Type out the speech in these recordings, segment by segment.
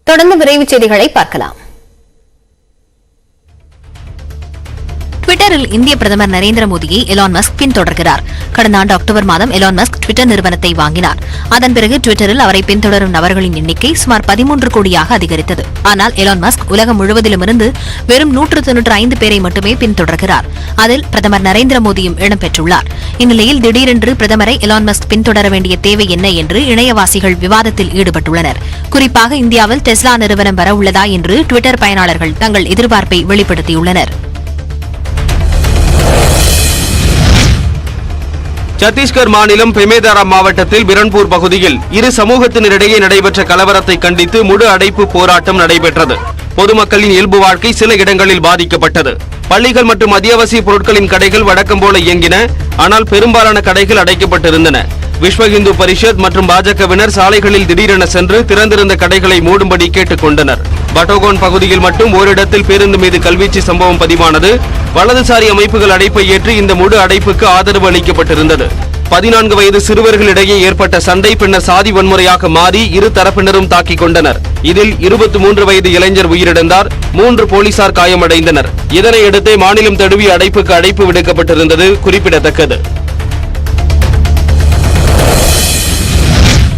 தொடர்ந்து விரைவு செய்திகளை பார்க்கலாம். ட்விட்டரில் இந்திய பிரதமர் நரேந்திர மோடியை எலான் மஸ்க் பின்தொடர்கிறார். கடந்த ஆண்டு அக்டோபர் மாதம் எலான் மஸ்க் ட்விட்டர் நிறுவனத்தை வாங்கினார். அதன் பிறகு ட்விட்டரில் அவரை பின்தொடரும் நபர்களின் எண்ணிக்கை சுமார் 13 கோடியாக அதிகரித்தது. ஆனால் எலான் மஸ்க் உலகம் முழுவதிலுமிருந்து வெறும் 195 பேரை மட்டுமே பின்தொடர்கிறார். அதில் பிரதமர் நரேந்திர மோடியும் இடம்பெற்றுள்ளார். இந்நிலையில் திடீரென்று பிரதமரை எலான் மஸ்க் பின்தொடர வேண்டிய தேவை என்ன என்று இணையவாசிகள் விவாதத்தில் ஈடுபட்டுள்ளனர். குறிப்பாக இந்தியாவில் டெஸ்லா நிறுவனம் வரவுள்ளதா என்று ட்விட்டர் பயனாளர்கள் தங்கள் எதிர்பார்ப்பை வெளிப்படுத்தியுள்ளனர். சத்தீஸ்கர் மாநிலம் பெமேதாரா மாவட்டத்தில் பிரன்பூர் பகுதியில் இரு சமூகத்தினரிடையே நடைபெற்ற கலவரத்தை கண்டித்து முழு அடைப்பு போராட்டம் நடைபெற்றது. பொதுமக்களின் இயல்பு வாழ்க்கை சில இடங்களில் பாதிக்கப்பட்டது. பள்ளிகள் மற்றும் அத்தியாவசிய பொருட்களின் கடைகள் வழக்கம் போல இயங்கின. ஆனால் பெரும்பாலான கடைகள் அடைக்கப்பட்டிருந்தன. விஸ்வ இந்து பரிஷத் மற்றும் பாஜகவினர் சாலைகளில் திடீரென சென்று திறந்திருந்த கடைகளை மூடும்படி கேட்டுக் கொண்டனர். பட்டோகோன் பகுதியில் மட்டும் ஓரிடத்தில் பேருந்து மீது கல்வீச்சு சம்பவம் பதிவானது. வலதுசாரி அமைப்புகள் அடைப்பை ஏற்று இந்த முழு அடைப்புக்கு ஆதரவு அளிக்கப்பட்டிருந்தது. 14 வயது சிறுவர்களிடையே ஏற்பட்ட சண்டை பின்னர் சாதி வன்முறையாக மாறி இரு தரப்பினரும் தாக்கிக் கொண்டனர். இதில் 23 வயது இளைஞர் உயிரிழந்தார். 3 போலீசார் காயமடைந்தனர். இதனையடுத்தே மாநிலம் தழுவிய அடைப்புக்கு அழைப்பு விடுக்கப்பட்டிருந்தது குறிப்பிடத்தக்கது.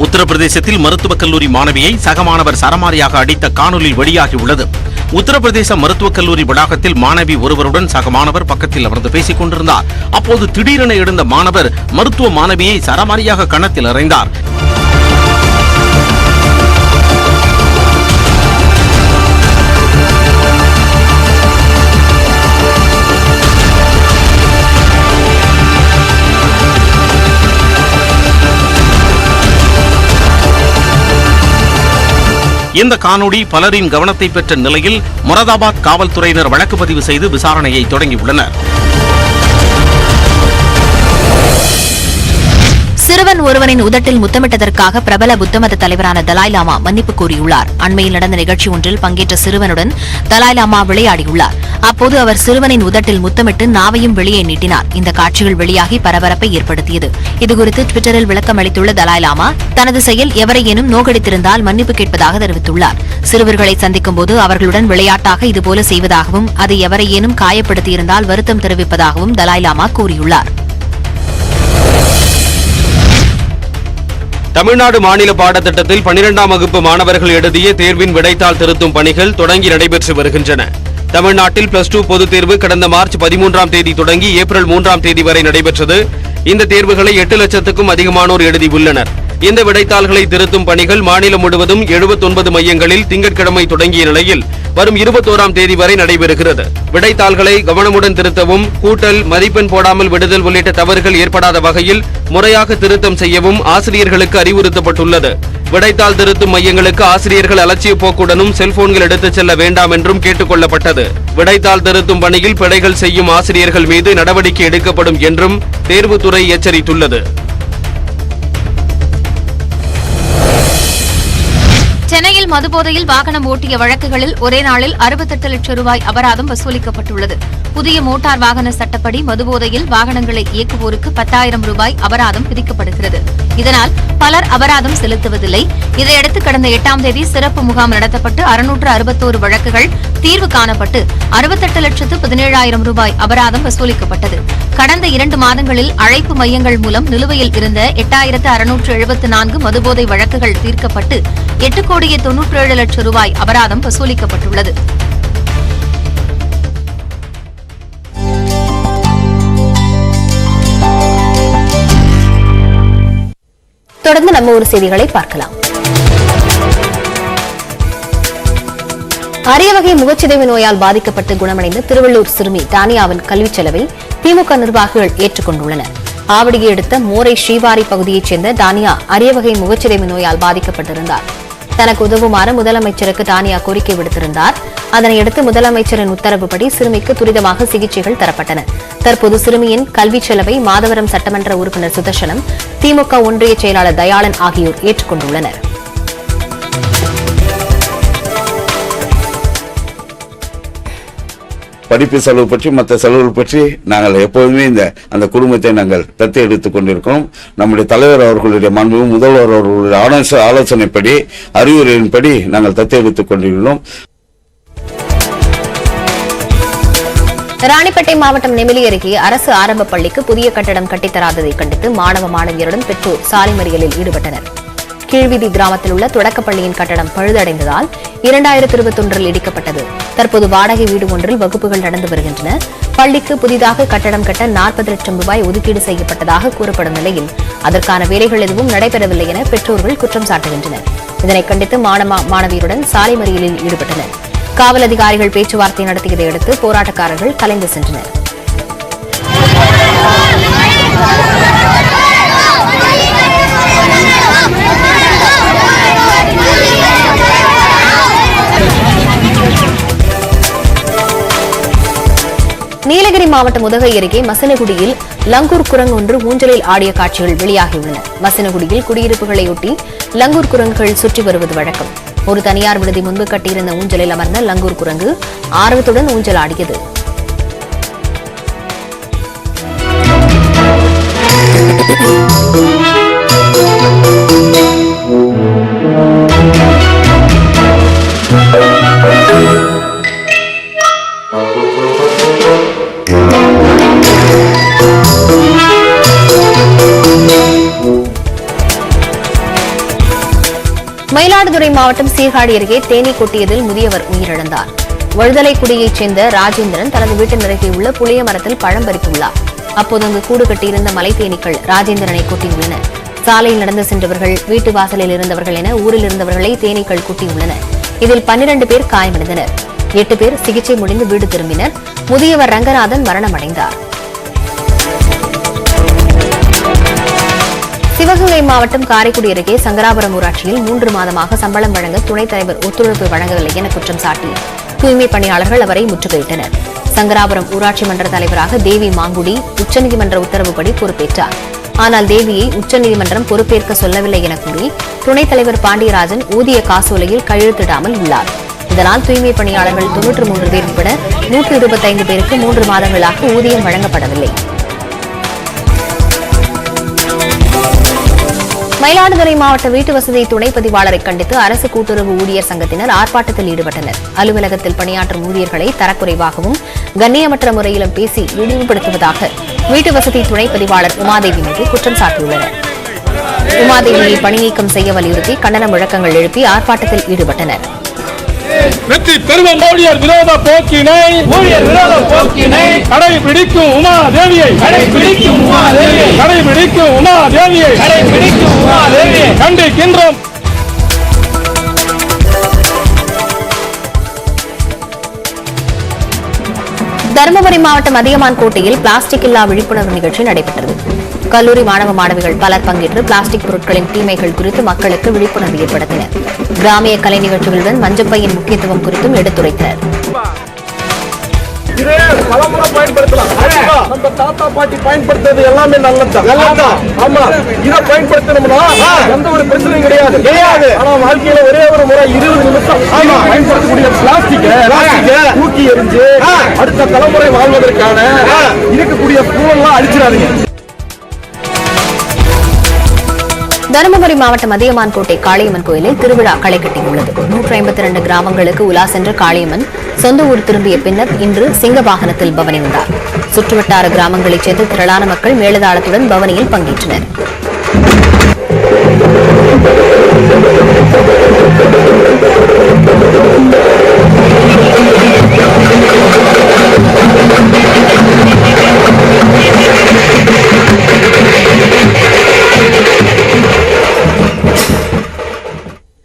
உத்தரப்பிரதேசத்தில் மருத்துவக் கல்லூரி மாணவியை சக மாணவர் சரமாரியாக அடித்த காணொலி வெளியாகியுள்ளது. உத்தரப்பிரதேச மருத்துவக் கல்லூரி வளாகத்தில் மாணவி ஒருவருடன் சக மாணவர் பக்கத்தில் அமர்ந்து பேசிக் கொண்டிருந்தார். அப்போது திடீரென எழுந்த மாணவர் மருத்துவ மாணவியை சரமாரியாக கன்னத்தில் அறைந்தார். இந்த காணொளி பலரின் கவனத்தை பெற்ற நிலையில் மொராதாபாத் காவல்துறையினர் வழக்கு பதிவு செய்து விசாரணையை தொடங்கியுள்ளனர். சிறுவன் ஒருவனின் உதட்டில் முத்தமிட்டதற்காக பிரபல புத்தமத தலைவரான தலாய் லாமா மன்னிப்பு கோரியுள்ளார். அண்மையில் நடந்த நிகழ்ச்சி ஒன்றில் பங்கேற்ற சிறுவனுடன் தலாய் லாமா விளையாடியுள்ளார். அப்போது அவர் சிறுவனின் உதட்டில் முத்தமிட்டு நாவையும் வெளியே நீட்டினார். இந்த காட்சிகள் வெளியாகி பரபரப்பை ஏற்படுத்தியது. இதுகுறித்து ட்விட்டரில் விளக்கம் அளித்துள்ள தலாய் லாமா தனது செயல் எவரையேனும் நோகடித்திருந்தால் மன்னிப்பு கேட்பதாக தெரிவித்துள்ளார். சிறுவர்களை சந்திக்கும் போது அவர்களுடன் விளையாட்டாக இதுபோல செய்வதாகவும் அது எவரையேனும் காயப்படுத்தியிருந்தால் வருத்தம் தெரிவிப்பதாகவும் தலாய் லாமா கூறியுள்ளார். தமிழ்நாடு மாநில பாடத்திட்டத்தில் 12ஆம் வகுப்பு மாணவர்கள் எழுதிய தேர்வின் விடைத்தாள் திருத்தும் பணிகள் தொடங்கி நடைபெற்று வருகின்றன. தமிழ்நாட்டில் +2 பொதுத் தேர்வு கடந்த மார்ச் 13ஆம் தேதி தொடங்கி ஏப்ரல் 3ஆம் தேதி வரை நடைபெற்றது. இந்த தேர்வுகளை 8 லட்சத்துக்கும் அதிகமானோர் எழுதியுள்ளனர். இந்த விடைத்தாள்களை திருத்தும் பணிகள் மாநிலம் முழுவதும் 79 மையங்களில் திங்கட்கிழமை தொடங்கிய நிலையில் வரும் 21ஆம் தேதி வரை நடைபெறுகிறது. விடைத்தாள்களை கவனமுடன் திருத்தவும், கூட்டல், மதிப்பெண் போடாமல் விடுதல் உள்ளிட்ட தவறுகள் ஏற்படாத வகையில் முறையாக திருத்தம் செய்யவும் ஆசிரியர்களுக்கு அறிவுறுத்தப்பட்டுள்ளது. விடைத்தாள் திருத்தும் மையங்களுக்கு ஆசிரியர்கள் அலட்சிய போக்குடனும் செல்போன்கள் எடுத்துச் செல்ல வேண்டாம் என்றும் கேட்டுக் கொள்ளப்பட்டது. விடைத்தாள் திருத்தும் பணியில் பிழைகள் செய்யும் ஆசிரியர்கள் மீது நடவடிக்கை எடுக்கப்படும் என்றும் தேர்வுத்துறை எச்சரித்துள்ளது. சென்னையில் மதுபோதையில் வாகனம் ஓட்டிய வழக்குகளில் ஒரே நாளில் 68 லட்சம் ரூபாய் அபராதம் வசூலிக்கப்பட்டுள்ளது. புதிய மோட்டார் வாகன சட்டப்படி மதுபோதையில் வாகனங்களை இயக்குவோருக்கு 10,000 ரூபாய் அபராதம் விதிக்கப்படுகிறது. இதனால் பலர் அபராதம் செலுத்துவதில்லை. இதையடுத்து கடந்த 8ஆம் தேதி சிறப்பு முகாம் நடத்தப்பட்டு 661 வழக்குகள் தீர்வு காணப்பட்டு 68,17,000 ரூபாய் அபராதம் வசூலிக்கப்பட்டது. கடந்த 2 மாதங்களில் அழைப்பு மையங்கள் மூலம் நிலுவையில் இருந்த 8,674 மதுபோதை வழக்குகள் தீர்க்கப்பட்டு 8,97 லட்சம் ரூபாய் அபராதம் வசூலிக்கப்பட்டுள்ளது. தொடர்ந்து நம்ம ஊர் செய்திகளை பார்க்கலாம். அரிய வகை முகச்சிதைவு நோயால் பாதிக்கப்பட்டு குணமடைந்த திருவள்ளூர் சிறுமி டானியாவின் கல்விச் செலவை திமுக நிர்வாகிகள் ஏற்றுக்கொண்டுள்ளனர். ஆவடியை அடுத்த மோரை ஸ்ரீவாரி பகுதியைச் சேர்ந்த டானியா அரிய வகை முகச்சிதைவு நோயால் பாதிக்கப்பட்டிருந்தார். தனக்கு உதவுமாறு முதலமைச்சருக்கு டானியா கோரிக்கை விடுத்திருந்தார். அதனையடுத்து முதலமைச்சரின் உத்தரவுப்படி சிறுமிக்கு துரிதமாக சிகிச்சைகள் தரப்பட்டன. தற்போது சிறுமியின் கல்விச் செலவை மாதவரம் சட்டமன்ற உறுப்பினர் சுதர்சனம், திமுக ஒன்றிய செயலாளர் தயாளன் ஆகியோர் ஏற்றுக்கொண்டுள்ளனர். படிப்பு செலவு பற்றி மற்ற செலவுகள் பற்றி நாங்கள் எப்போதுமே அந்த குடும்பத்தை நாங்கள் தத்து எடுத்துக் கொண்டிருக்கிறோம். நம்முடைய தலைவர் அவர்களுடைய மாண்பு முதல்வர் அவர்களுடைய ஆலோசனைப்படி அறிவுரையின்படி நாங்கள் தத்து எடுத்துக் கொண்டிருக்கிறோம். ராணிப்பேட்டை மாவட்டம் நெமிலி அருகே அரசு ஆரம்ப பள்ளிக்கு புதிய கட்டடம் கட்டித்தராததை கண்டித்து மாணவ மாணவியருடன் பெற்றோர் சாலை மறியலில் ஈடுபட்டனர். கீழ்வீதி கிராமத்தில் உள்ள தொடக்கப்பள்ளியின் கட்டடம் பழுதடைந்ததால் 2021 இடிக்கப்பட்டது. தற்போது வாடகை வீடு ஒன்றில் வகுப்புகள் நடந்து வருகின்றன. பள்ளிக்கு புதிதாக கட்டடம் கட்ட 40 லட்சம் ரூபாய் ஒதுக்கீடு செய்யப்பட்டதாக கூறப்படும் நிலையில் அதற்கான வேலைகள் எதுவும் நடைபெறவில்லை என பெற்றோர்கள் குற்றம் சாட்டுகின்றனர். இதனை கண்டித்து மாணவியருடன் சாலை மறியலில் ஈடுபட்டனர். காவல் அதிகாரிகள் பேச்சுவார்த்தை நடத்தியதை அடுத்து போராட்டக்காரர்கள் கலைந்து சென்றனர். நீலகிரி மாவட்டம் உதகை அருகே மசனகுடியில் லங்கூர் குரங்கு ஒன்று ஊஞ்சலில் ஆடிய காட்சிகள் வெளியாகியுள்ளன. மசனகுடியில் குடியிருப்புகளையொட்டி லங்கூர் குரங்குகள் சுற்றி வருவது வழக்கம். ஒரு தனியார் விடுதி முன்பு கட்டியிருந்த ஊஞ்சலில் அமர்ந்த லங்கூர் குரங்கு ஆர்வத்துடன் ஊஞ்சல் ஆடியது. மயிலாடுதுறை மாவட்டம் சீர்காழி அருகே தேனீ கொட்டியதில் முதியவர் உயிரிழந்தார். வழுதலைக்குடியைச் சேர்ந்த ராஜேந்திரன் தனது வீட்டின் அருகே உள்ள புளிய மரத்தில் பழம் பறித்துள்ளார். அப்போது அங்கு கூடு கட்டியிருந்த மலை தேனீக்கள் ராஜேந்திரனை கொட்டியுள்ளன. சாலையில் நடந்து சென்றவர்கள், வீட்டு வாசலில் இருந்தவர்கள் என ஊரில் இருந்தவர்களை தேனீக்கள் கொட்டியுள்ளன. இதில் 12 பேர் காயமடைந்தனர். 8 பேர் சிகிச்சை முடிந்து வீடு திரும்பினர். முதியவர் ரங்கநாதன் மரணமடைந்தார். சிவகங்கை மாவட்டம் காரைக்குடி அருகே சங்கராபுரம் ஊராட்சியில் 3 மாதமாக சம்பளம் வழங்க துணைத் தலைவர் ஒத்துழைப்பு வழங்கவில்லை என குற்றம் சாட்டி தூய்மை பணியாளர்கள் அவரை முற்றுகையிட்டனர். சங்கராபுரம் ஊராட்சி மன்ற தலைவராக தேவி மாங்குடி உச்சநீதிமன்ற உத்தரவுப்படி பொறுப்பேற்றார். ஆனால் தேவியை உச்சநீதிமன்றம் பொறுப்பேற்க சொல்லவில்லை என கூறி துணைத் தலைவர் பாண்டியராஜன் ஊதிய காசோலையில் கையெழுத்திடாமல் உள்ளார். இதனால் தூய்மை பணியாளர்கள் 93 பேர் உட்பட 125 பேருக்கு 3 மாதங்களாக ஊதியம் வழங்கப்படவில்லை. மயிலாடுதுறை மாவட்ட வீட்டு வசதி துணை பதிவாளரை கண்டித்து அரசு கூட்டுறவு ஊழியர் சங்கத்தினர் ஆர்ப்பாட்டத்தில் ஈடுபட்டனர். அலுவலகத்தில் பணியாற்றும் ஊழியர்களை தரக்குறைவாகவும் கண்ணியமற்ற முறையிலும் பேசி இழிவுபடுத்துவதாக வீட்டு வசதி துணை பதிவாளர் உமாதேவி மீது குற்றம் சாட்டியுள்ளனர். உமாதேவியை பணிநீக்கம் செய்ய வலியுறுத்தி கண்டன முழக்கங்கள் எழுப்பி ஆர்ப்பாட்டத்தில் ஈடுபட்டனர். வெற்றி பெறுவோம் ஊழியர் விரோத போக்கினை கடைபிடிக்கும் உமாதேவியை கண்டிக்கின்றோம். தருமபுரி மாவட்டம் அதியமான் கோட்டையில் பிளாஸ்டிக் இல்லா விழிப்புணர்வு நிகழ்ச்சி நடைபெற்றது. கல்லூரி மாணவ மாணவிகள் பலர் பங்கேற்று பிளாஸ்டிக் பொருட்களின் தீமைகள் குறித்து மக்களுக்கு விழிப்புணர்வு ஏற்படுத்தினர். கிராமிய கலை நிகழ்ச்சிகளுடன் மஞ்சப்பையின் முக்கியத்துவம் குறித்தும் எடுத்துரைத்தனர். இதே பலமுறை பயன்படுத்தலாம். நம்ம தாத்தா பாட்டி பயன்படுத்துறது எல்லாமே நல்லதுதான். ஆமா, இதை பயன்படுத்தணும்னா எந்த ஒரு பிரச்சனையும் கிடையாது. ஆனா வாழ்க்கையில ஒரே ஒரு முறை 20 நிமிஷம் பயன்படுத்தக்கூடிய பிளாஸ்டிக் தூக்கி எறிஞ்சு அடுத்த தலைமுறை வாழ்வதற்கான இருக்கக்கூடிய சூழல்லாம் அழிச்சிடாதீங்க. தருமபுரி மாவட்டம் அதியமான் கோட்டை காளியம்மன் கோயிலில் திருவிழா களை கட்டியுள்ளது. 152 கிராமங்களுக்கு உலா சென்ற காளியம்மன் சொந்த ஊர் திரும்பிய பின்னர் இன்று சிங்க வாகனத்தில் பவனி வந்தார். சுற்றுவட்டார கிராமங்களைச் சேர்ந்த திரளான மக்கள் மேளதாளத்துடன் பவனியில் பங்கேற்றனர்.